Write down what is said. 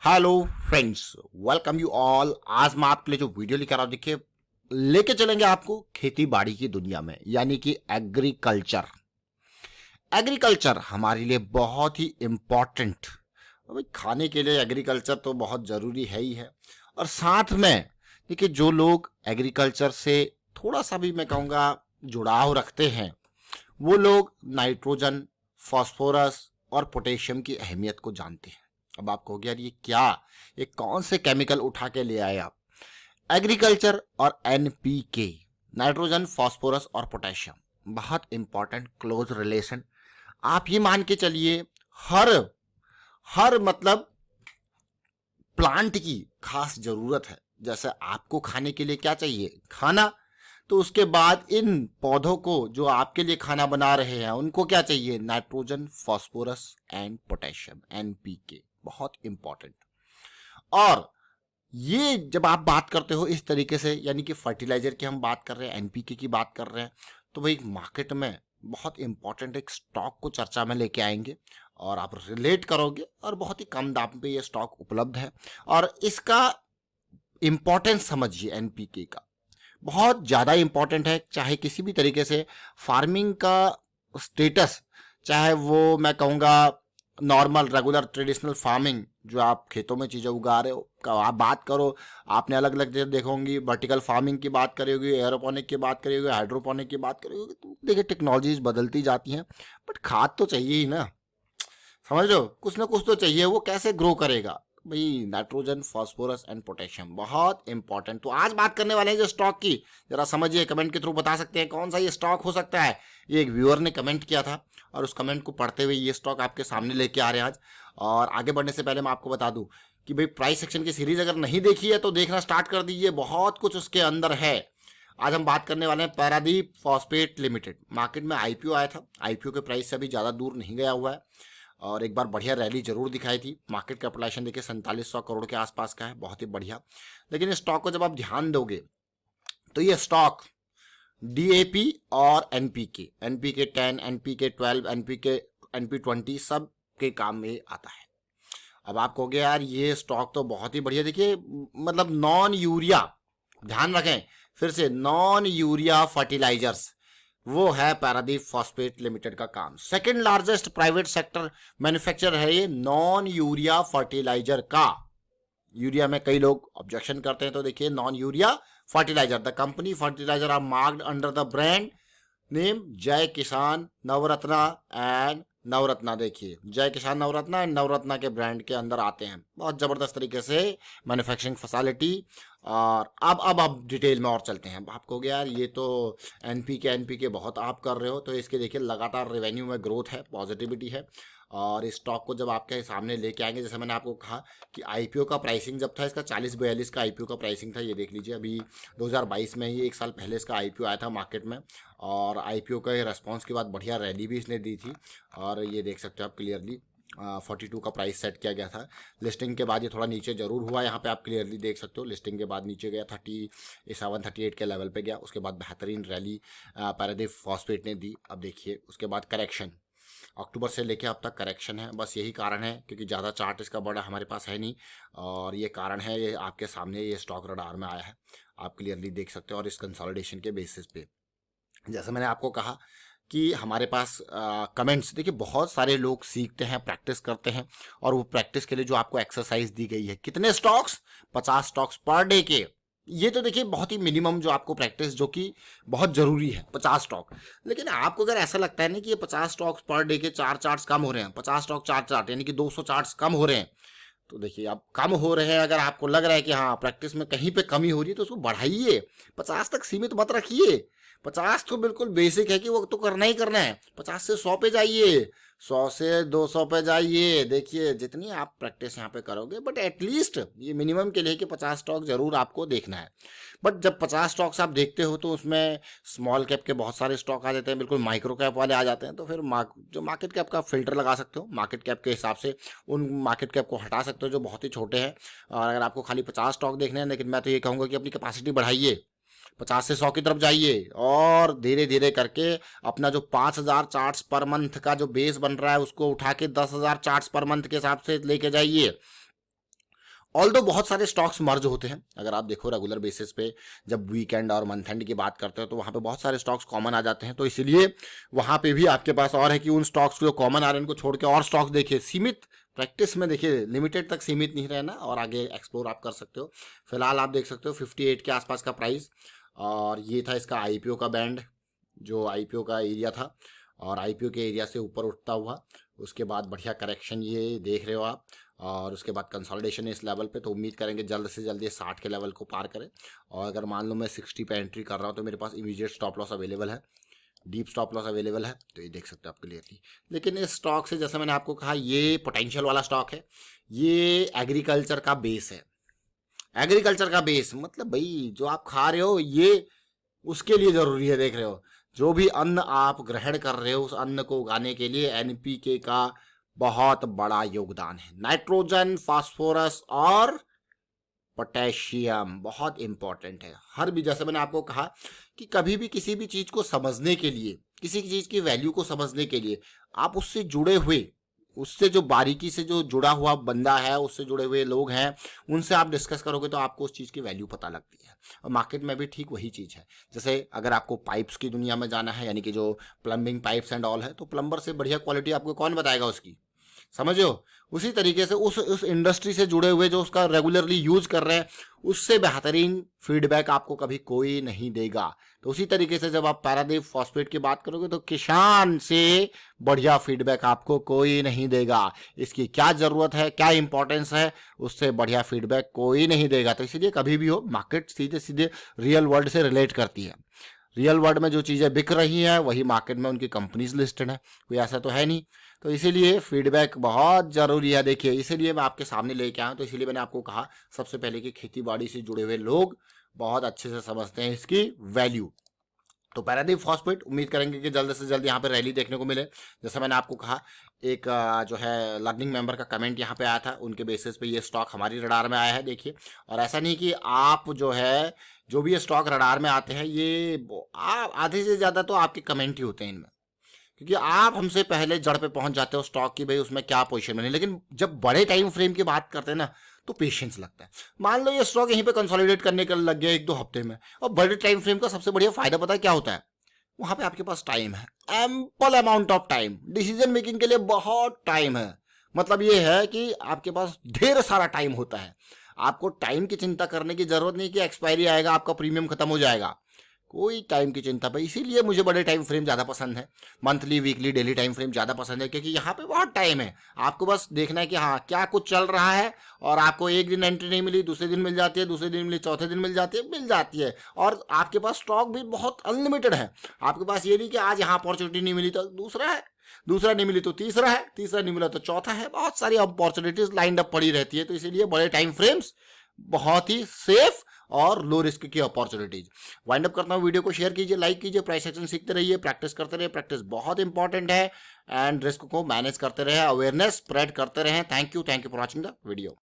Hello friends, welcome you all. आज मैं आपके लिए जो वीडियो लेकर आ रहा हूं, देखिए लेके चलेंगे आपको खेती बाड़ी की दुनिया में, यानी कि एग्रीकल्चर। एग्रीकल्चर हमारे लिए बहुत ही इम्पोर्टेंट, भाई खाने के लिए एग्रीकल्चर तो बहुत ज़रूरी है ही है। और साथ में देखिए जो लोग एग्रीकल्चर से थोड़ा सा भी मैं कहूँगा जुड़ाव रखते हैं, वो लोग नाइट्रोजन, फास्फोरस और पोटेशियम की अहमियत को जानते हैं। अब आप कहोगे यार ये क्या, ये कौन से केमिकल उठा के ले आए आप। एग्रीकल्चर और एनपीके, नाइट्रोजन, फास्फोरस और पोटेशियम, बहुत इंपॉर्टेंट क्लोज रिलेशन। आप ये मान के चलिए हर हर मतलब प्लांट की खास जरूरत है। जैसे आपको खाने के लिए क्या चाहिए, खाना, तो उसके बाद इन पौधों को जो आपके लिए खाना बना रहे हैं उनको क्या चाहिए, nitrogen, phosphorus and potassium, NPK, बहुत इंपॉर्टेंट। और ये जब आप बात करते हो इस तरीके से, यानी कि फर्टिलाइजर की हम बात कर रहे हैं, एनपीके की बात कर रहे हैं, तो भाई मार्केट में बहुत इंपॉर्टेंट एक स्टॉक को चर्चा में लेके आएंगे और आप रिलेट करोगे, और बहुत ही कम दाम पे ये स्टॉक उपलब्ध है। और इसका इंपॉर्टेंस समझिए, एनपीके का बहुत ज़्यादा इंपॉर्टेंट है। चाहे किसी भी तरीके से फार्मिंग का स्टेटस, चाहे वो मैं कहूँगा नॉर्मल रेगुलर ट्रेडिशनल फार्मिंग जो आप खेतों में चीज़ें उगा रहे हो का आप बात करो, आपने अलग अलग चीज़ें देखी होंगी। वर्टिकल फार्मिंग की बात करी होगी, एरोपोनिक की बात करी होगी, हाइड्रोपोनिक की बात करी होगी, तो देखिए टेक्नोलॉजीज बदलती जाती हैं, बट खाद तो चाहिए ही ना। समझ लो, कुछ ना कुछ तो चाहिए। वो कैसे ग्रो करेगा भाई, नाइट्रोजन, फास्फोरस एंड पोटेशियम, बहुत इंपॉर्टेंट। तो आज बात करने वाले हैं जो स्टॉक की, जरा समझिए, कमेंट के थ्रू बता सकते हैं कौन सा ये स्टॉक हो सकता है। ये एक व्यूअर ने कमेंट किया था और उस कमेंट को पढ़ते हुए ये स्टॉक आपके सामने लेके आ रहे हैं आज। और आगे बढ़ने से पहले मैं आपको बता दूं कि भाई प्राइस सेक्शन की सीरीज अगर नहीं देखी है तो देखना स्टार्ट कर दीजिए, बहुत कुछ उसके अंदर है। आज हम बात करने वाले हैं पारादीप फॉस्फेट लिमिटेड। मार्केट में आईपीओ आया था, आईपीओ के प्राइस से अभी ज़्यादा दूर नहीं गया हुआ है और एक बार बढ़िया रैली जरूर दिखाई थी। मार्केट कैपिटलाइजेशन देखिए 4700 करोड़ के आसपास का है, बहुत ही बढ़िया। लेकिन इस स्टॉक को जब आप ध्यान दोगे तो ये स्टॉक डीएपी और एनपीके, एनपीके 10, एनपीके 12, एनपी 20 सब के काम में आता है। अब आप कहोगे यार ये स्टॉक तो बहुत ही बढ़िया, देखिए मतलब नॉन यूरिया, ध्यान रखें फिर से, नॉन यूरिया फर्टिलाइजर्स, वो है पारादीप फॉस्फेट लिमिटेड का काम। Second largest private sector manufacturer है ये नॉन यूरिया फर्टिलाइजर का। यूरिया में कई लोग ऑब्जेक्शन करते हैं, तो देखिए non urea fertiliser, the company fertiliser are marked under the brand name Jai Kisan Navratna and Navratna. देखिए जय किसान नवरत्ना एंड नवरत्ना के ब्रांड के अंदर आते हैं। बहुत ज़बरदस्त तरीके से मैन्युफैक्चरिंग फैसिलिटी। और अब डिटेल में और चलते हैं। आप कहोगे यार ये तो एनपीके बहुत आप कर रहे हो, तो इसके देखिए लगातार रेवेन्यू में ग्रोथ है, पॉजिटिविटी है। और इस स्टॉक को जब आपके सामने लेके आएंगे, जैसे मैंने आपको कहा कि आईपीओ का प्राइसिंग जब था इसका 40-42 का आईपीओ का प्राइसिंग था, ये देख लीजिए अभी 2022 में ही, एक साल पहले इसका आईपीओ आया था मार्केट में। और आईपीओ का रेस्पॉन्स के बाद बढ़िया रैली भी इसने दी थी। और ये देख सकते हो आप क्लियरली 42 का प्राइस सेट किया गया था। लिस्टिंग के बाद ये थोड़ा नीचे जरूर हुआ, यहाँ पे आप क्लियरली देख सकते हो। लिस्टिंग के बाद नीचे गया 37-38 के लेवल पे गया, उसके बाद बेहतरीन रैली पारादीप फॉस्फेट ने दी। अब देखिए उसके बाद करेक्शन, अक्टूबर से लेके अब तक करेक्शन है। बस यही कारण है क्योंकि ज़्यादा चार्ट इसका बड़ा हमारे पास है नहीं, और ये कारण है, ये आपके सामने ये स्टॉक रडार में आया है, आप क्लियरली देख सकते हो। और इस कंसोलिडेशन के बेसिस पे, जैसे मैंने आपको कहा कि हमारे पास कमेंट्स, देखिए बहुत सारे लोग सीखते हैं, प्रैक्टिस करते हैं, और वो प्रैक्टिस के लिए जो आपको एक्सरसाइज दी गई है, कितने स्टॉक्स, 50 स्टॉक्स पर डे के। ये तो देखिए बहुत ही मिनिमम जो आपको प्रैक्टिस, जो कि बहुत जरूरी है, 50 स्टॉक। लेकिन आपको अगर ऐसा लगता है ना कि ये 50 स्टॉक्स पर डे के 4 चार्ट्स कम हो रहे हैं, 50 स्टॉक 4 चार्ट यानी कि 200 चार्ट्स कम हो रहे हैं, तो देखिए अब कम हो रहे हैं, अगर आपको लग रहा है कि हाँ प्रैक्टिस में कहीं पे कमी हो रही है तो उसको बढ़ाइए, 50 तक सीमित मत रखिए। 50 तो बिल्कुल बेसिक है कि वो तो करना ही करना है। 50 से 100 पे जाइए, 100 से 200 पे जाइए। देखिए जितनी आप प्रैक्टिस यहाँ पे करोगे, बट एटलीस्ट ये मिनिमम के लिए कि 50 स्टॉक जरूर आपको देखना है। बट जब 50 स्टॉक्स आप देखते हो तो उसमें स्मॉल कैप के बहुत सारे स्टॉक आ जाते हैं, बिल्कुल माइक्रो कैप वाले आ जाते हैं, तो फिर जो मार्केट कैप का फिल्टर लगा सकते हो, मार्केट कैप के हिसाब से उन मार्केट कैप को हटा सकते हो जो बहुत ही छोटे हैं। और अगर आपको खाली 50 स्टॉक देखने हैं, लेकिन मैं तो ये कहूँगा कि अपनी कैपेसिटी बढ़ाइए, 50 से 100 की तरफ जाइए, और धीरे धीरे करके अपना जो 5000 चार्ट्स पर मंथ का जो बेस बन रहा है उसको उठा के 10,000 चार्ट्स पर मंथ के हिसाब से लेके जाइए। ऑल्दो बहुत सारे स्टॉक्स मर्ज होते हैं, अगर आप देखो रेगुलर बेसिस पे जब वीकेंड और मंथ एंड की बात करते हो तो वहाँ पे बहुत सारे स्टॉक्स कॉमन आ जाते हैं, तो इसलिए वहाँ पे भी आपके पास और है कि उन स्टॉक्स जो कॉमन आ रहे हैं उनको छोड़ के और स्टॉक्स देखिए, सीमित प्रैक्टिस में देखिए, लिमिटेड तक सीमित नहीं रहना और आगे एक्सप्लोर आप कर सकते हो। फिलहाल आप देख सकते हो 58 के आसपास का प्राइस, और ये था इसका आईपीओ का बैंड, जो आईपीओ का एरिया था, और आईपीओ के एरिया से ऊपर उठता हुआ उसके बाद बढ़िया करेक्शन ये देख रहे हो आप, और उसके बाद कंसोलिडेशन है इस लेवल पे, तो उम्मीद करेंगे जल्द से जल्द ये 60 के लेवल को पार करें। और अगर मान लो मैं 60 पे एंट्री कर रहा हूँ तो मेरे पास इमीडिएट स्टॉप लॉस अवेलेबल है, डीप स्टॉप लॉस अवेलेबल है, तो ये देख सकते हो आप क्लियरली। लेकिन इस स्टॉक से जैसे मैंने आपको कहा ये पोटेंशियल वाला स्टॉक है, ये एग्रीकल्चर का बेस है। एग्रीकल्चर का बेस मतलब भाई जो आप खा रहे हो ये उसके लिए जरूरी है, देख रहे हो, जो भी अन्न आप ग्रहण कर रहे हो उस अन्न को उगाने के लिए एनपीके का बहुत बड़ा योगदान है। नाइट्रोजन, फास्फोरस और पोटेशियम बहुत इंपॉर्टेंट है। हर भी जैसे मैंने आपको कहा कि कभी भी किसी भी चीज को समझने के लिए, किसी चीज की वैल्यू को समझने के लिए आप उससे जुड़े हुए, उससे जो बारीकी से जो जुड़ा हुआ बंदा है, उससे जुड़े हुए लोग हैं, उनसे आप डिस्कस करोगे तो आपको उस चीज़ की वैल्यू पता लगती है। और मार्केट में भी ठीक वही चीज़ है। जैसे अगर आपको पाइप्स की दुनिया में जाना है, यानी कि जो प्लम्बिंग पाइप्स एंड ऑल है, तो प्लम्बर से बढ़िया क्वालिटी आपको कौन बताएगा उसकी, समझो। उसी तरीके से उस इंडस्ट्री से जुड़े हुए जो उसका रेगुलरली यूज कर रहे हैं, उससे बेहतरीन फीडबैक आपको कभी कोई नहीं देगा। तो उसी तरीके से जब आप पैरादीप फॉस्फेट की बात करोगे तो किसान से बढ़िया फीडबैक आपको कोई नहीं देगा। इसकी क्या जरूरत है, क्या इंपॉर्टेंस है, उससे बढ़िया फीडबैक कोई नहीं देगा। तो इसीलिए कभी भी हो, मार्केट सीधे सीधे रियल वर्ल्ड से रिलेट करती है। रियल वर्ल्ड में जो चीज़ें बिक रही हैं वही मार्केट में उनकी कंपनीज लिस्टेड है, कोई ऐसा तो है नहीं। तो इसीलिए फीडबैक बहुत ज़रूरी है। देखिए इसीलिए मैं आपके सामने लेके आया हूँ, तो इसीलिए मैंने आपको कहा सबसे पहले कि खेती बाड़ी से जुड़े हुए लोग बहुत अच्छे से समझते हैं इसकी वैल्यू। तो पैरादीप फॉस्फेट उम्मीद करेंगे कि जल्द से जल्द यहाँ पे रैली देखने को मिले। जैसे मैंने आपको कहा एक जो है लर्निंग मेंबर का कमेंट यहाँ पे आया था, उनके बेसिस पे ये स्टॉक हमारी रडार में आया है, देखिए। और ऐसा नहीं कि आप जो है जो भी ये स्टॉक रडार में आते हैं ये आधे से ज़्यादा तो आपके कमेंट ही होते हैं इनमें, क्योंकि आप हमसे पहले जड़ पे पहुंच जाते हो स्टॉक की, भाई उसमें क्या पोजीशन बनी। लेकिन जब बड़े टाइम फ्रेम की बात करते हैं ना तो पेशेंस लगता है। मान लो ये स्टॉक यहीं पे कंसोलिडेट करने के लग गया 1-2 हफ्ते में, और बड़े टाइम फ्रेम का सबसे बढ़िया फायदा पता है क्या होता है, वहां पे आपके पास टाइम है, ample amount of time, decision making के लिए बहुत टाइम है। मतलब ये है कि आपके पास ढेर सारा टाइम होता है, आपको टाइम की चिंता करने की जरूरत नहीं कि एक्सपायरी आएगा आपका प्रीमियम खत्म हो जाएगा, कोई टाइम की चिंता भाई। इसीलिए मुझे बड़े टाइम फ्रेम ज़्यादा पसंद है, monthly weekly daily time frame ज़्यादा पसंद है, क्योंकि यहाँ पे बहुत टाइम है। आपको बस देखना है कि हाँ क्या कुछ चल रहा है, और आपको एक दिन एंट्री नहीं मिली, दूसरे दिन मिल जाती है, दूसरे दिन मिली, चौथे दिन मिल जाती है। और आपके पास स्टॉक भी बहुत अनलिमिटेड है। आपके पास ये नहीं कि आज यहाँ अपॉर्चुनिटी नहीं मिली तो दूसरा है, दूसरा नहीं मिली तो तीसरा है, तीसरा नहीं मिला तो चौथा है, बहुत सारी अपॉर्चुनिटीज लाइंड अप पड़ी रहती है। तो इसीलिए बड़े टाइम फ्रेम्स बहुत ही सेफ और लो रिस्क की अपॉर्चुनिटीज। वाइंड अप करता हूँ, वीडियो को शेयर कीजिए, लाइक कीजिए, प्राइस एक्शन सीखते रहिए, प्रैक्टिस करते रहिए, प्रैक्टिस बहुत इंपॉर्टेंट है, एंड रिस्क को मैनेज करते रहे, अवेयरनेस स्प्रेड करते रहे। Thank you for watching the video.